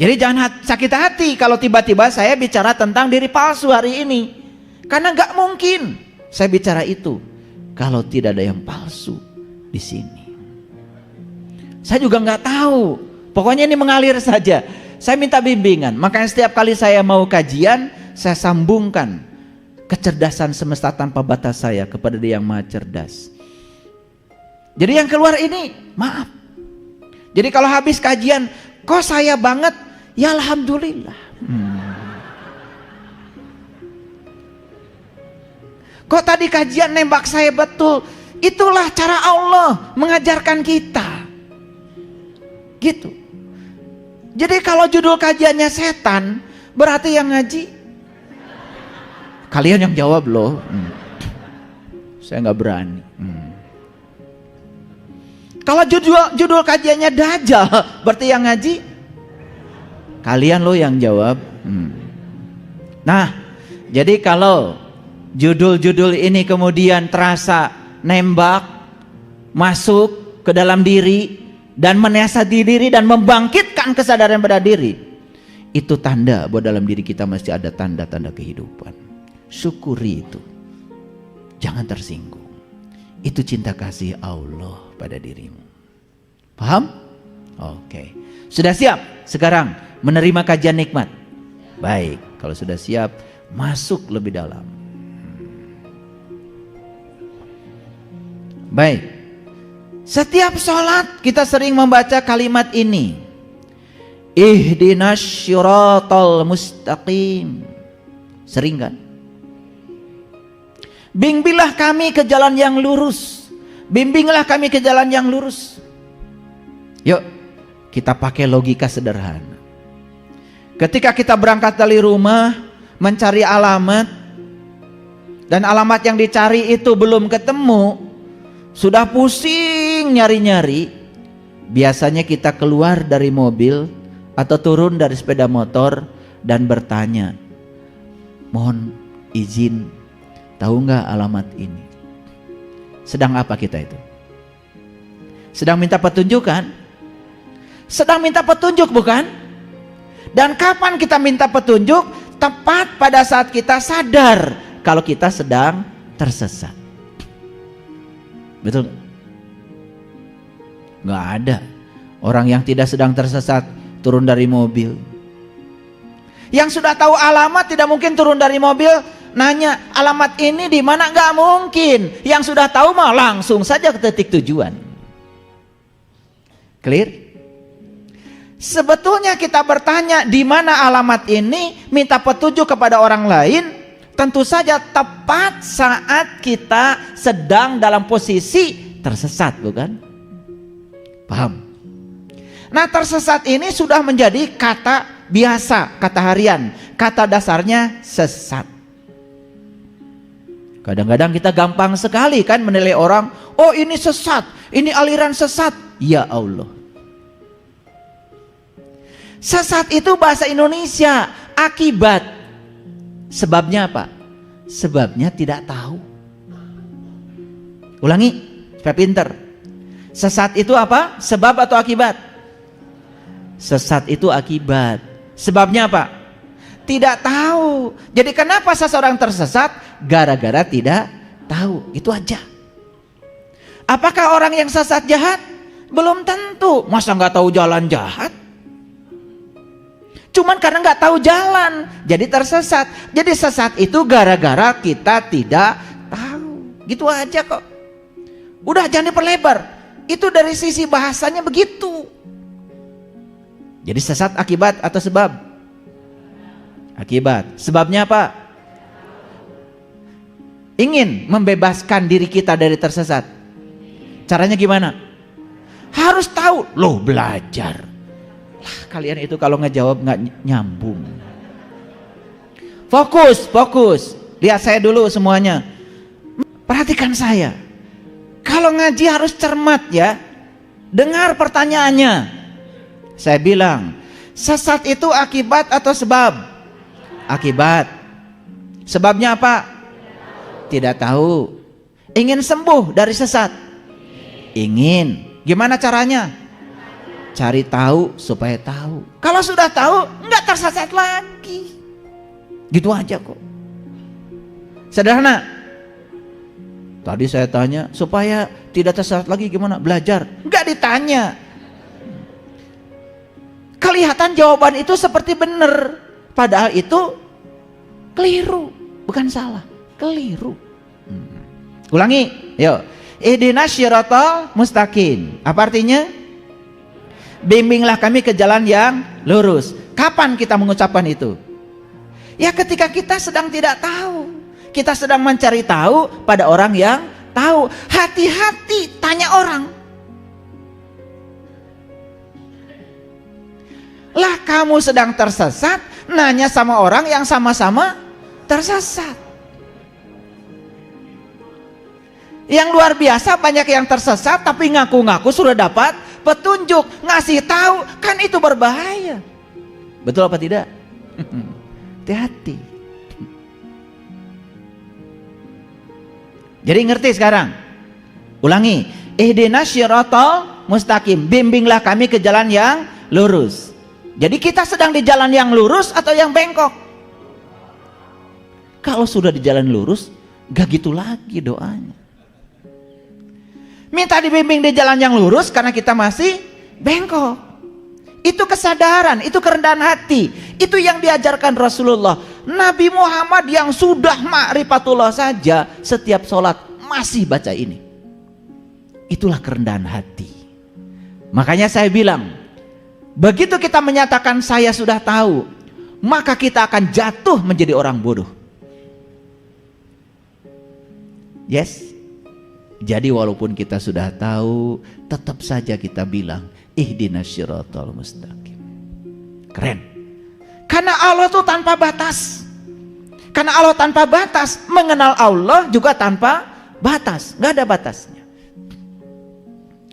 Jadi jangan sakit hati kalau tiba-tiba saya bicara tentang diri palsu hari ini. Karena nggak mungkin saya bicara itu kalau tidak ada yang palsu di sini. Saya juga nggak tahu. Pokoknya ini mengalir saja. Saya minta bimbingan. Makanya setiap kali saya mau kajian, saya sambungkan kecerdasan semesta tanpa batas saya kepada Dia yang Maha Cerdas. Jadi yang keluar ini, maaf. Jadi kalau habis kajian, kok saya banget, ya alhamdulillah. Kok tadi kajian nembak saya betul? Itulah cara Allah mengajarkan kita. Gitu. Jadi kalau judul kajiannya setan, berarti yang ngaji kalian yang jawab loh. Saya nggak berani. Kalau judul kajiannya Dajjal, berarti yang ngaji kalian loh yang jawab. Nah, jadi kalau judul-judul ini kemudian terasa nembak masuk ke dalam diri dan menasihati diri dan membangkitkan kesadaran pada diri, itu tanda bahwa dalam diri kita masih ada tanda-tanda kehidupan. Syukuri itu, jangan tersinggung. Itu cinta kasih Allah pada dirimu. Paham? Oke. Sudah siap sekarang menerima kajian nikmat? Baik, kalau sudah siap, masuk lebih dalam. Baik. Setiap sholat kita sering membaca kalimat ini. Ihdinas syiratal mustaqim. Sering kan? Bimbinglah kami ke jalan yang lurus. Bimbinglah kami ke jalan yang lurus. Yuk, kita pakai logika sederhana. Ketika kita berangkat dari rumah, mencari alamat, dan alamat yang dicari itu belum ketemu, sudah pusing nyari-nyari, biasanya kita keluar dari mobil atau turun dari sepeda motor dan bertanya, mohon izin, tahu nggak alamat ini? Sedang apa kita itu? Sedang minta petunjuk kan? Sedang minta petunjuk bukan? Dan kapan kita minta petunjuk? Tepat pada saat kita sadar kalau kita sedang tersesat. Betul? Nggak ada orang yang tidak sedang tersesat turun dari mobil. Yang sudah tahu alamat tidak mungkin turun dari mobil nanya alamat ini di mana, nggak mungkin. Yang sudah tahu mah langsung saja ke titik tujuan. Clear? Sebetulnya kita bertanya di mana alamat ini, minta petunjuk kepada orang lain, tentu saja tepat saat kita sedang dalam posisi tersesat, bukan? Paham? Nah, tersesat ini sudah menjadi kata biasa, kata harian. Kata dasarnya sesat. Kadang-kadang kita gampang sekali kan menilai orang, oh ini sesat, ini aliran sesat. Ya Allah. Sesat itu bahasa Indonesia, akibat. Sebabnya apa? Sebabnya tidak tahu. Ulangi, supaya pinter. Sesat itu apa? Sebab atau akibat? Sesat itu akibat. Sebabnya apa? Tidak tahu. Jadi kenapa seseorang tersesat? Gara-gara tidak tahu. Itu aja. Apakah orang yang sesat jahat? Belum tentu. Masa nggak tahu jalan jahat? Cuman karena nggak tahu jalan, jadi tersesat. Jadi sesat itu gara-gara kita tidak tahu. Gitu aja kok. Udah jangan diperlebar. Itu dari sisi bahasanya begitu. Jadi sesat akibat atau sebab? Akibat. Sebabnya apa? Ingin membebaskan diri kita dari tersesat. Caranya gimana? Harus tahu. Loh, belajar. Kalian itu kalau ngejawab nggak nyambung. Fokus. Lihat saya dulu semuanya. Perhatikan saya. Kalau ngaji harus cermat ya. Dengar pertanyaannya. Saya bilang, sesat itu akibat atau sebab? Akibat. Sebabnya apa? Tidak tahu. Ingin sembuh dari sesat? Ingin. Gimana caranya? cari tahu supaya tahu. Kalau sudah tahu, nggak tersesat lagi. Gitu aja kok. Sederhana. Tadi saya tanya, supaya tidak tersesat lagi gimana? Belajar. Nggak ditanya. Kelihatan jawaban itu seperti benar. Padahal itu keliru. Bukan salah, keliru. Ulangi, yuk. Ihdinas syiratal mustaqim. Apa artinya? Bimbinglah kami ke jalan yang lurus. Kapan kita mengucapkan itu? Ya ketika kita sedang tidak tahu. Kita sedang mencari tahu pada orang yang tahu. Hati-hati tanya orang. Lah kamu sedang tersesat, nanya sama orang yang sama-sama tersesat. Yang luar biasa banyak yang tersesat tapi ngaku-ngaku sudah dapat petunjuk, ngasih tahu, kan itu berbahaya. Betul apa tidak? Hati-hati. Jadi ngerti sekarang? Ulangi. Ihdinas syiratal mustaqim. Bimbinglah kami ke jalan yang lurus. Jadi kita sedang di jalan yang lurus atau yang bengkok? Kalau sudah di jalan lurus, gak gitu lagi doanya. Minta dibimbing di jalan yang lurus karena kita masih bengkok. Itu kesadaran, itu kerendahan hati. Itu yang diajarkan Rasulullah. Nabi Muhammad yang sudah ma'rifatullah saja setiap sholat masih baca ini. Itulah kerendahan hati. Makanya saya bilang, begitu kita menyatakan saya sudah tahu, maka kita akan jatuh menjadi orang bodoh. Yes. Jadi walaupun kita sudah tahu, tetap saja kita bilang ihdinas syiratal mustaqim. Keren. Karena Allah itu tanpa batas. Karena Allah tanpa batas, mengenal Allah juga tanpa batas, nggak ada batasnya.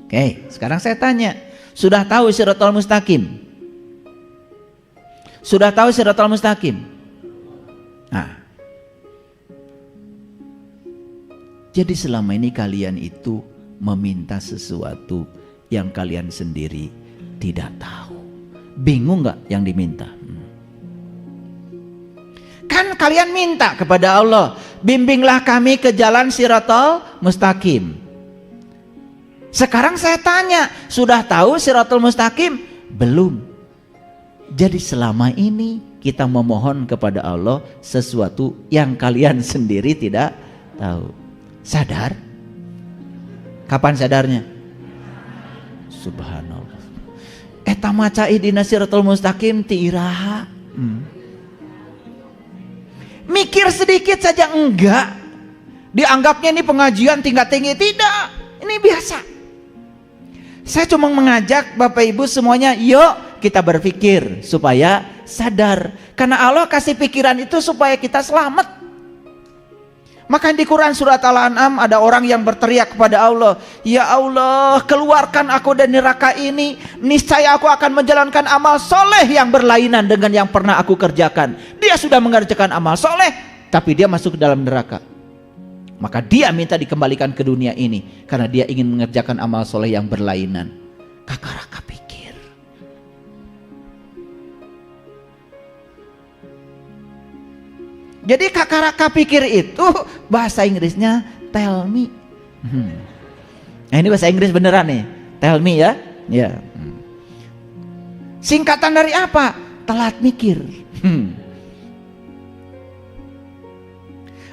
Oke, sekarang saya tanya, sudah tahu syiratal mustaqim? Sudah tahu syiratal mustaqim? Nah, jadi selama ini kalian itu meminta sesuatu yang kalian sendiri tidak tahu. Bingung nggak yang diminta? Kan kalian minta kepada Allah, bimbinglah kami ke jalan syiratal mustaqim. Sekarang saya tanya, sudah tahu syiratal mustaqim? Belum. Jadi selama ini kita memohon kepada Allah sesuatu yang kalian sendiri tidak tahu. Sadar? Kapan sadarnya? Subhanallah. Eta maca ihdinas siratal mustaqim ti iraha. Mikir sedikit saja enggak. Dianggapnya ini pengajian tingkat tinggi, tidak. Ini biasa. Saya cuma mengajak Bapak Ibu semuanya, yuk kita berpikir supaya sadar. Karena Allah kasih pikiran itu supaya kita selamat. Maka di Quran surat Al-An'am ada orang yang berteriak kepada Allah, ya Allah, keluarkan aku dari neraka ini, niscaya aku akan menjalankan amal soleh yang berlainan dengan yang pernah aku kerjakan. Dia sudah mengerjakan amal soleh, tapi dia masuk ke dalam neraka. Maka dia minta dikembalikan ke dunia ini, karena dia ingin mengerjakan amal soleh yang berlainan. Kakaraka pikir. Jadi kakaraka pikir itu bahasa Inggrisnya tell me. Nah ini bahasa Inggris beneran nih, tell me ya. Ya. Singkatan dari apa? Telat mikir.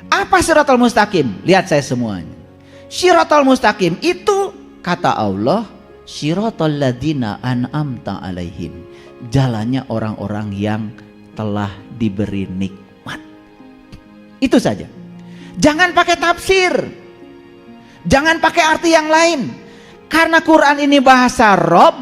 Apa syiratal mustaqim? Lihat saya semuanya. Syiratal mustaqim itu kata Allah, syiratal ladzina an'amta alaihim. Jalannya orang-orang yang telah diberi nikmat. Itu saja. Jangan pakai tafsir. Jangan pakai arti yang lain. Karena Quran ini bahasa Rob,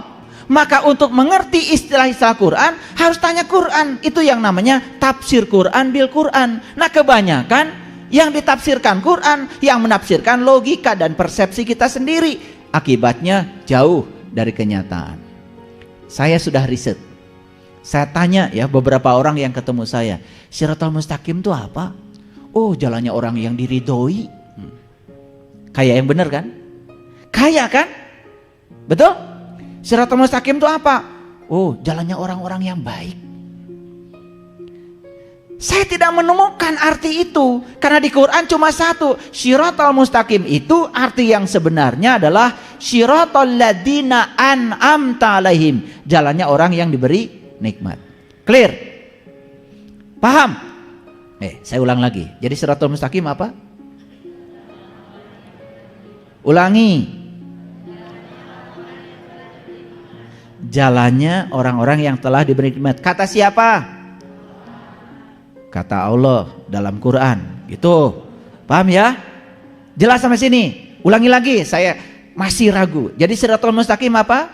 maka untuk mengerti istilah-istilah Quran harus tanya Quran. Itu yang namanya tafsir Quran bil Quran. Nah kebanyakan yang ditafsirkan Quran, yang menafsirkan logika dan persepsi kita sendiri. Akibatnya jauh dari kenyataan. Saya sudah riset. Saya tanya ya beberapa orang yang ketemu saya, syiratal mustaqim itu apa? Oh, jalannya orang yang diridhoi. Kayak yang benar kan? Kayak kan? Betul? Siratal mustaqim itu apa? Oh, jalannya orang-orang yang baik. Saya tidak menemukan arti itu karena di Quran cuma satu. Siratal mustaqim itu arti yang sebenarnya adalah siratal ladina an'amta alaihim, jalannya orang yang diberi nikmat. Clear? Paham? Saya ulang lagi. Jadi siratal mustaqim apa? Ulangi. Jalannya orang-orang yang telah diberi nikmat. Kata siapa? Kata Allah dalam Quran. Gitu. Paham ya? Jelas sampai sini? Ulangi lagi, saya masih ragu. Jadi siratal mustaqim apa?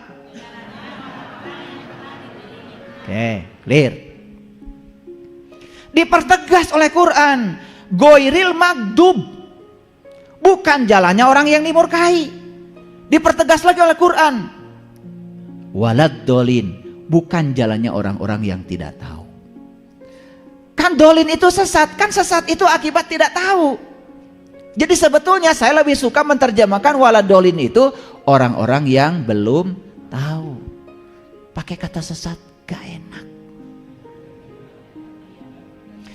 Oke, clear. Dipertegas oleh Quran, ghairil maghdub, bukan jalannya orang yang dimurkai. Dipertegas lagi oleh Quran, walad dolin, bukan jalannya orang-orang yang tidak tahu. Kan dolin itu sesat, kan sesat itu akibat tidak tahu. Jadi sebetulnya saya lebih suka menerjemahkan walad dolin itu orang-orang yang belum tahu. Pakai kata sesat gak enak.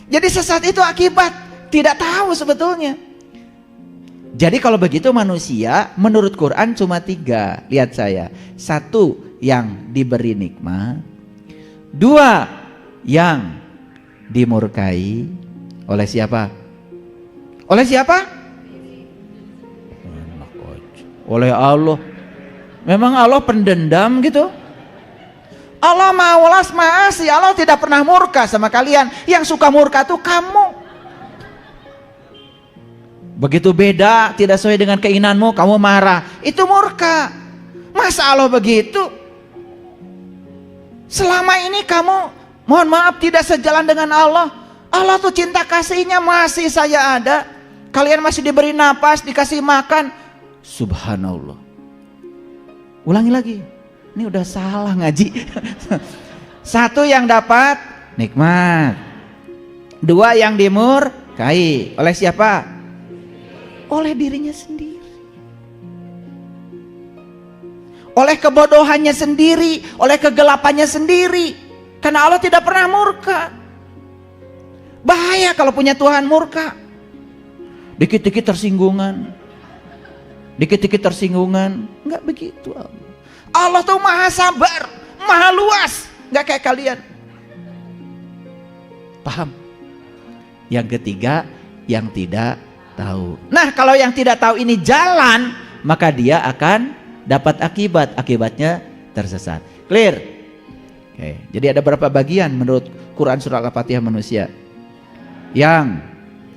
Jadi sesat itu akibat tidak tahu sebetulnya. Jadi kalau begitu manusia menurut Quran cuma 3. Lihat saya. 1 yang diberi nikmat. 2 yang dimurkai. Oleh siapa? Oleh siapa? Oleh Allah. Memang Allah pendendam gitu? Allah Maha Welas Maha Asih. Allah tidak pernah murka sama kalian. Yang suka murka tuh kamu. Begitu beda, tidak sesuai dengan keinginanmu, kamu marah. Itu murka. Masa Allah begitu? Selama ini kamu, mohon maaf, tidak sejalan dengan Allah. Allah tuh cinta kasihnya masih saya ada. Kalian masih diberi napas, dikasih makan. Subhanallah. Ulangi lagi. Ini udah salah ngaji. 1 yang dapat nikmat. 2 yang dimurkai. Oleh siapa? Oleh dirinya sendiri. Oleh kebodohannya sendiri. Oleh kegelapannya sendiri. Karena Allah tidak pernah murka. Bahaya kalau punya Tuhan murka. Dikit-dikit tersinggungan. Dikit-dikit tersinggungan. Enggak begitu Allah. Allah tuh maha sabar, maha luas, nggak kayak kalian. Paham? Yang ketiga, yang tidak tahu. Nah, kalau yang tidak tahu ini jalan, maka dia akan dapat akibat. Akibatnya tersesat. Clear? Oke, jadi ada berapa bagian menurut Quran surah Al-Fatihah manusia? Yang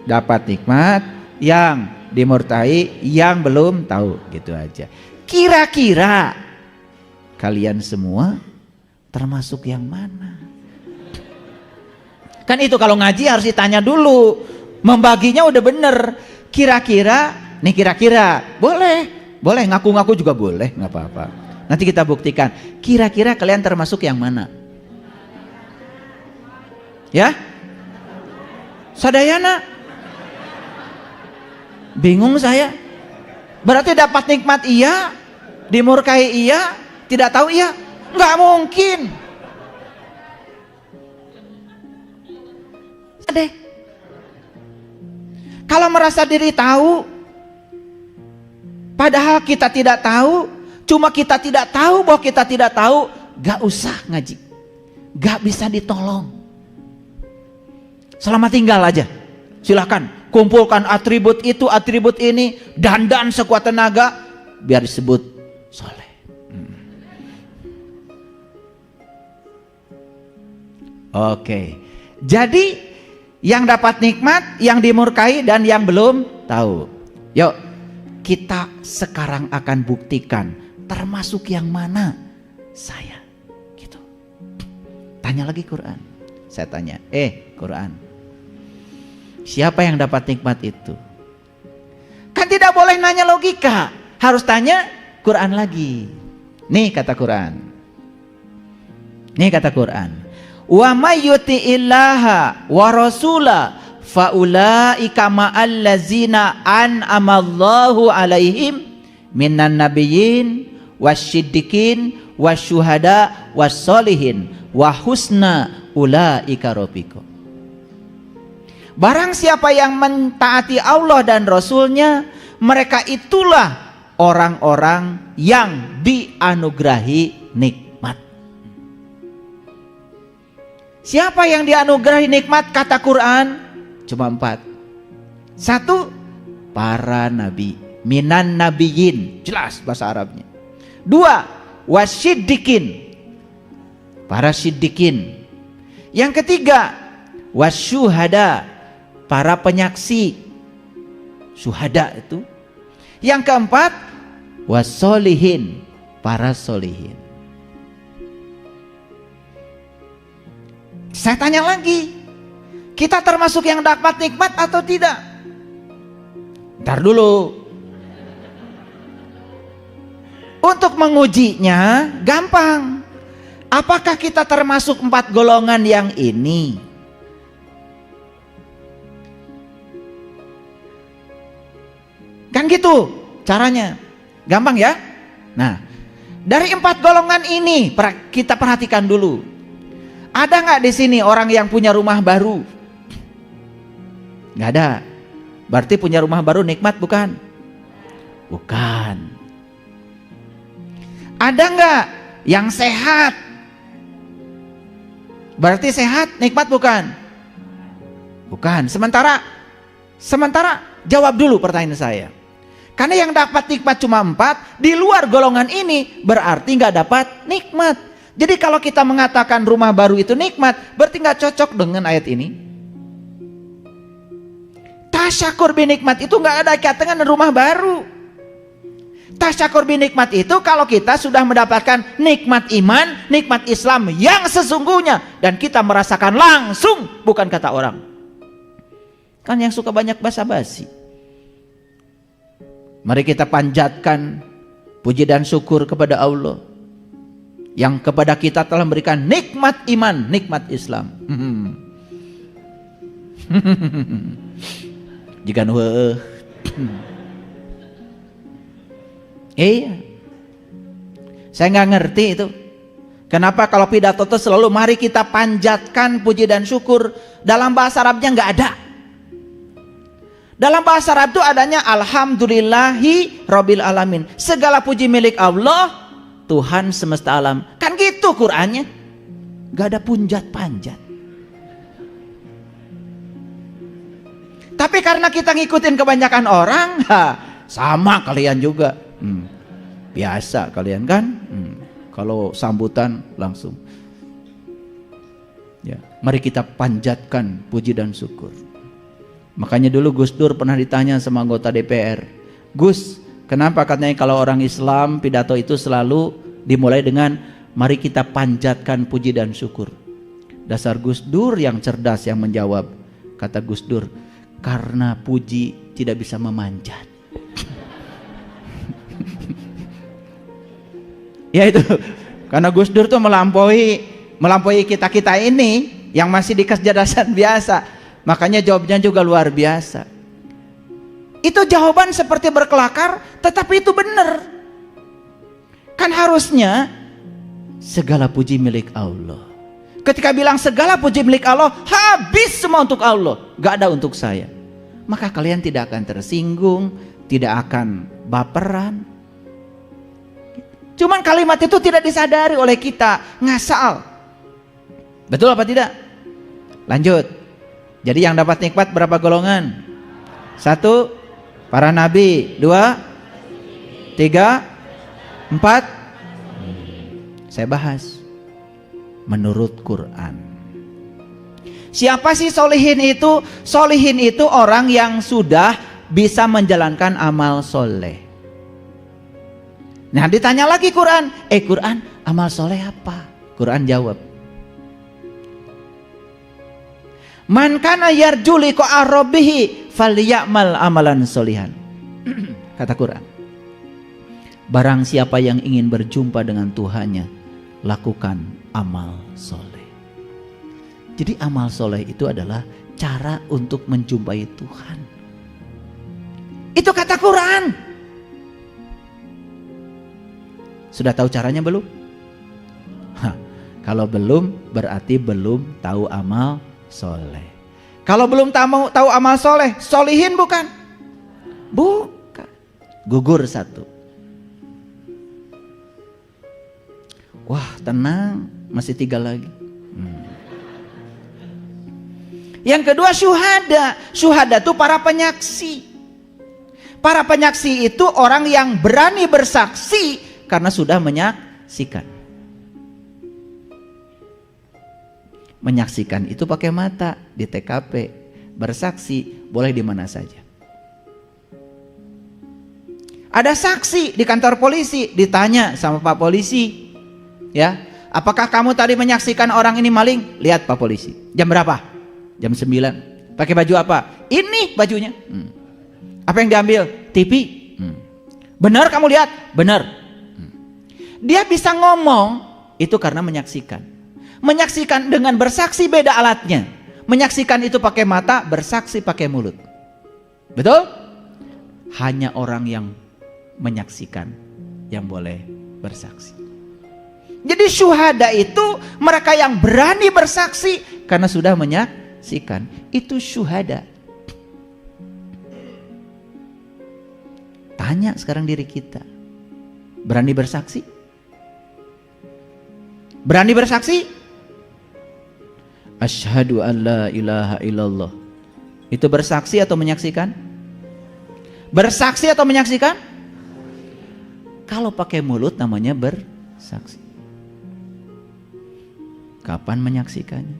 dapat nikmat, yang dimurtai, yang belum tahu. Gitu aja. Kira-kira kalian semua termasuk yang mana? Kan itu kalau ngaji harus ditanya dulu. Membaginya udah bener. Kira-kira, nih kira-kira. Boleh, boleh ngaku-ngaku juga boleh, nggak apa-apa. Nanti kita buktikan. Kira-kira kalian termasuk yang mana? Ya? Sadayana? Bingung saya. Berarti dapat nikmat iya, dimurkai iya, tidak tahu iya? Nggak mungkin. Deh. Kalau merasa diri tahu, padahal kita tidak tahu, cuma kita tidak tahu bahwa kita tidak tahu, gak usah ngaji. Gak bisa ditolong. Selamat tinggal aja. Silahkan kumpulkan atribut itu, atribut ini, dandan sekuat tenaga, biar disebut soleh. Oke, jadi yang dapat nikmat, yang dimurkai, dan yang belum tahu. Yuk, kita sekarang akan buktikan termasuk yang mana saya. Gitu. Tanya lagi Quran. Saya tanya, Quran, siapa yang dapat nikmat itu? Kan tidak boleh nanya logika, harus tanya Quran lagi. Nih kata Quran. Nih kata Quran. Wa may yuti'illaha wa rasula faulaika ma'allazina an'amallahu alaihim minan nabiyyin wasyiddiqin wasyuhada wassolihin wa husna ulaika rafiqa. Barang siapa yang mentaati Allah dan Rasulnya, mereka itulah orang-orang yang dianugerahi nikmat. Siapa yang dianugerahi nikmat? Kata Quran cuma 4. 1, para nabi, minan nabiyyin, jelas bahasa Arabnya. 2, wasiddiqin, para siddiqin. Yang ketiga, wasyuhada, para penyaksi, syuhada itu. Yang keempat, wassolihin, para solihin. Saya tanya lagi, kita termasuk yang dapat nikmat atau tidak? Ntar dulu. Untuk mengujinya gampang. Apakah kita termasuk 4 golongan yang ini? Kan gitu caranya. Gampang ya? Nah, dari 4 golongan ini kita perhatikan dulu. Ada nggak di sini orang yang punya rumah baru? Nggak ada. Berarti punya rumah baru nikmat bukan? Bukan. Ada nggak yang sehat? Berarti sehat nikmat bukan? Bukan. Sementara jawab dulu pertanyaan saya. Karena yang dapat nikmat cuma 4, di luar golongan ini berarti nggak dapat nikmat. Jadi kalau kita mengatakan rumah baru itu nikmat, berarti nggak cocok dengan ayat ini. Tasyakur binikmat itu nggak ada kaitan dengan rumah baru. Tasyakur binikmat itu kalau kita sudah mendapatkan nikmat iman, nikmat Islam yang sesungguhnya, dan kita merasakan langsung, bukan kata orang. Kan yang suka banyak basa-basi. Mari kita panjatkan puji dan syukur kepada Allah yang kepada kita telah memberikan nikmat iman, nikmat Islam. Jika iya, saya nggak ngerti itu. Kenapa kalau pidato itu selalu mari kita panjatkan puji dan syukur, dalam bahasa Arabnya nggak ada. Dalam bahasa Arab itu adanya alhamdulillahi rabbil alamin. Segala puji milik Allah, Tuhan semesta alam. Kan gitu Qur'annya. Gak ada punjat-panjat. Tapi karena kita ngikutin kebanyakan orang, sama kalian juga. Biasa kalian kan. Kalau sambutan langsung. Ya, mari kita panjatkan puji dan syukur. Makanya dulu Gus Dur pernah ditanya sama anggota DPR, Gus, kenapa katanya kalau orang Islam pidato itu selalu dimulai dengan mari kita panjatkan puji dan syukur. Dasar Gus Dur yang cerdas yang menjawab. Kata Gus Dur, karena puji tidak bisa memanjat. Ya itu, karena Gus Dur tuh melampaui kita ini yang masih di kecerdasan biasa. Makanya jawabnya juga luar biasa. Itu jawaban seperti berkelakar, tetapi itu benar. Kan harusnya segala puji milik Allah. Ketika bilang segala puji milik Allah, habis semua untuk Allah, gak ada untuk saya. Maka kalian tidak akan tersinggung, tidak akan baperan. Cuman kalimat itu tidak disadari oleh kita, ngasal. Betul apa tidak? Lanjut. Jadi yang dapat nikmat berapa golongan? 1, para nabi. 2, 3, 4. Saya bahas menurut Quran. Siapa sih solihin itu? Solihin itu orang yang sudah bisa menjalankan amal soleh. Nah ditanya lagi Quran, Quran amal soleh apa? Quran jawab, man kana yarju liqa'a rabbih falyamal amalan solihan. Kata Quran, barang siapa yang ingin berjumpa dengan Tuhannya, lakukan amal soleh. Jadi amal soleh itu adalah cara untuk menjumpai Tuhan. Itu kata Quran. Sudah tahu caranya belum? Kalau belum, berarti belum tahu amal soleh. Kalau belum tahu amal soleh, solihin bukan? Bukan. Gugur satu. Wah, tenang, masih 3 lagi. Yang kedua, syuhada. Syuhada itu para penyaksi. Para penyaksi itu orang yang berani bersaksi karena sudah menyaksikan. Menyaksikan itu pakai mata di TKP, bersaksi boleh di mana saja. Ada saksi di kantor polisi, ditanya sama Pak Polisi, ya, apakah kamu tadi menyaksikan orang ini maling? Lihat Pak Polisi. Jam berapa? Jam 9. Pakai baju apa? Ini bajunya. Apa yang diambil? TV. Benar kamu lihat? Benar. Dia bisa ngomong itu karena menyaksikan. Menyaksikan dengan bersaksi beda alatnya. Menyaksikan itu pakai mata, bersaksi pakai mulut. Betul? Hanya orang yang menyaksikan yang boleh bersaksi. Jadi syuhada itu mereka yang berani bersaksi karena sudah menyaksikan. Itu syuhada. Tanya sekarang diri kita, berani bersaksi? Berani bersaksi? Asyhadu an la ilaha illallah. Itu bersaksi atau menyaksikan? Bersaksi atau menyaksikan? Kalau pakai mulut namanya bersaksi. Kapan menyaksikannya?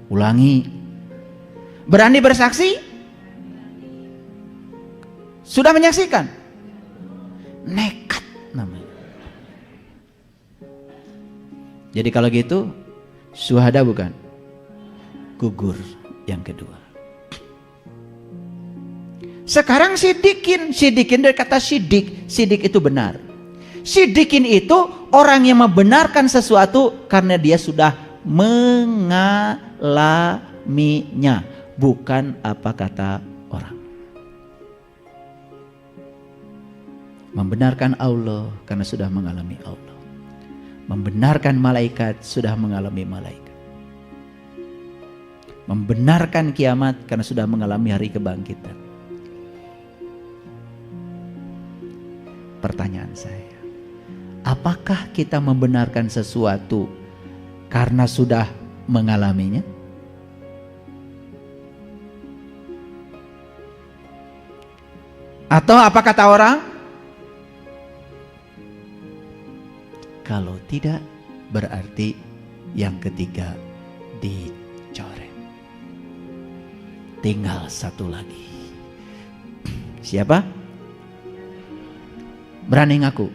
Ulangi. Berani bersaksi? Sudah menyaksikan? Nekat namanya. Jadi kalau gitu, syuhada bukan? Gugur yang kedua. Sekarang sidikin. Sidikin dari kata sidik. Sidik itu benar. Sidikin itu orang yang membenarkan sesuatu karena dia sudah mengalaminya, bukan apa kata orang. Membenarkan Allah karena sudah mengalami Allah. Membenarkan malaikat sudah mengalami malaikat. Membenarkan kiamat karena sudah mengalami hari kebangkitan. Pertanyaan saya, apakah kita membenarkan sesuatu karena sudah mengalaminya? Atau apa kata orang? Kalau tidak, berarti yang ketiga dicoret. Tinggal satu lagi. Siapa? Berani ngaku?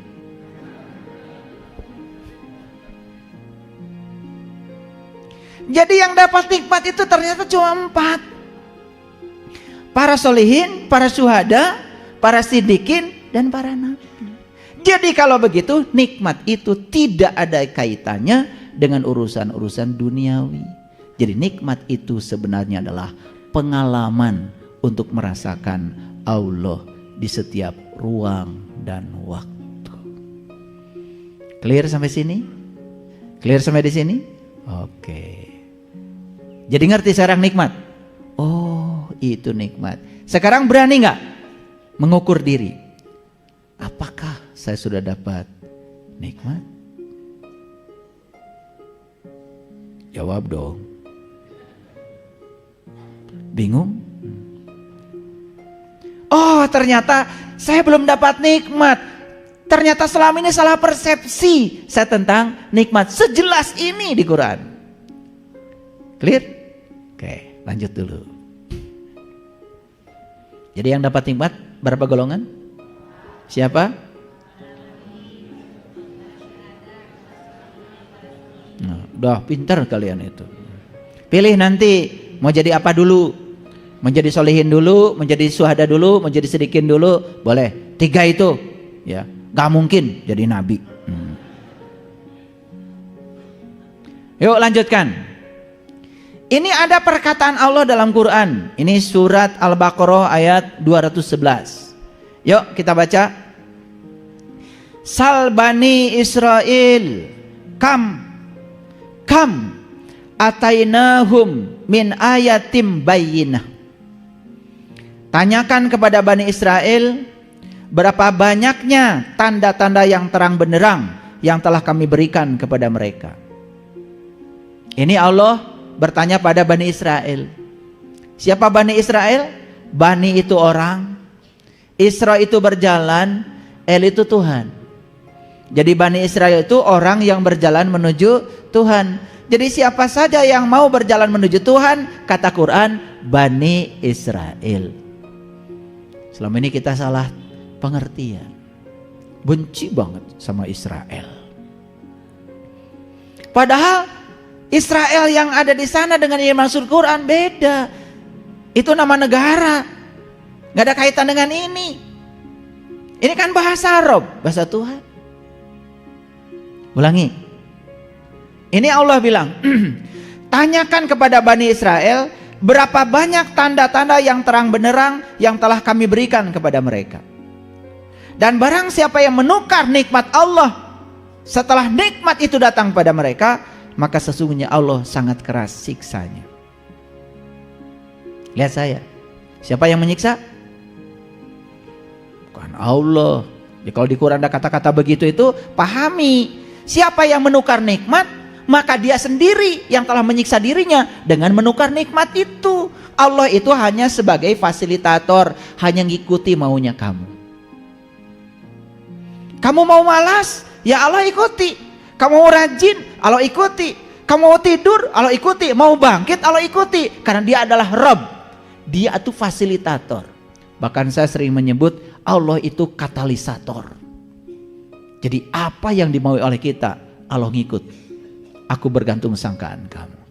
Jadi yang dapat nikmat itu ternyata cuma 4. Para solihin, para syuhada, para sidikin, dan para nabi. Jadi kalau begitu, nikmat itu tidak ada kaitannya dengan urusan-urusan duniawi. Jadi nikmat itu sebenarnya adalah pengalaman untuk merasakan Allah di setiap ruang dan waktu. Clear sampai sini? Clear sampai di sini? Oke. Jadi ngerti sekarang nikmat? Oh, itu nikmat. Sekarang berani nggak mengukur diri? Apakah saya sudah dapat nikmat? Jawab dong. Bingung? Oh, ternyata saya belum dapat nikmat. Ternyata selama ini salah persepsi saya tentang nikmat. Sejelas ini di Quran. Clear? Oke, lanjut dulu. Jadi yang dapat nikmat berapa golongan? Siapa? Nah, udah pintar kalian itu. Pilih nanti mau jadi apa dulu. Menjadi solihin dulu, menjadi syuhada dulu, menjadi sidikin dulu, boleh. 3 itu, ya, gak mungkin jadi nabi. Yuk lanjutkan. Ini ada perkataan Allah dalam Quran. Ini surat Al-Baqarah ayat 211. Yuk kita baca. Sal Bani Israel kam atainahum min ayatim bayyinah. Tanyakan kepada Bani Israel, berapa banyaknya tanda-tanda yang terang benderang yang telah kami berikan kepada mereka. Ini Allah bertanya pada Bani Israel. Siapa Bani Israel? Bani itu orang, Isra itu berjalan, El itu Tuhan. Jadi Bani Israel itu orang yang berjalan menuju Tuhan. Jadi siapa saja yang mau berjalan menuju Tuhan, kata Quran, Bani Israel. Selama ini kita salah pengertian, benci banget sama Israel. Padahal Israel yang ada di sana dengan yang dimaksud Quran beda. Itu nama negara, nggak ada kaitan dengan ini. Ini kan bahasa Arab, bahasa Tuhan. Ulangi. Ini Allah bilang, tanyakan kepada Bani Israel, berapa banyak tanda-tanda yang terang benderang yang telah kami berikan kepada mereka. Dan barang siapa yang menukar nikmat Allah setelah nikmat itu datang pada mereka, maka sesungguhnya Allah sangat keras siksanya. Lihat saya, siapa yang menyiksa? Bukan Allah. Ya, kalau di Quran ada kata-kata begitu itu pahami. Siapa yang menukar nikmat, maka dia sendiri yang telah menyiksa dirinya dengan menukar nikmat itu. Allah itu hanya sebagai fasilitator, hanya ngikuti maunya kamu. Kamu mau malas, ya Allah ikuti. Kamu mau rajin, Allah ikuti. Kamu mau tidur, Allah ikuti. Mau bangkit, Allah ikuti. Karena dia adalah Rabb. Dia itu fasilitator. Bahkan saya sering menyebut Allah itu katalisator. Jadi apa yang dimaui oleh kita, Allah ngikut. Aku bergantung sangkaan kamu.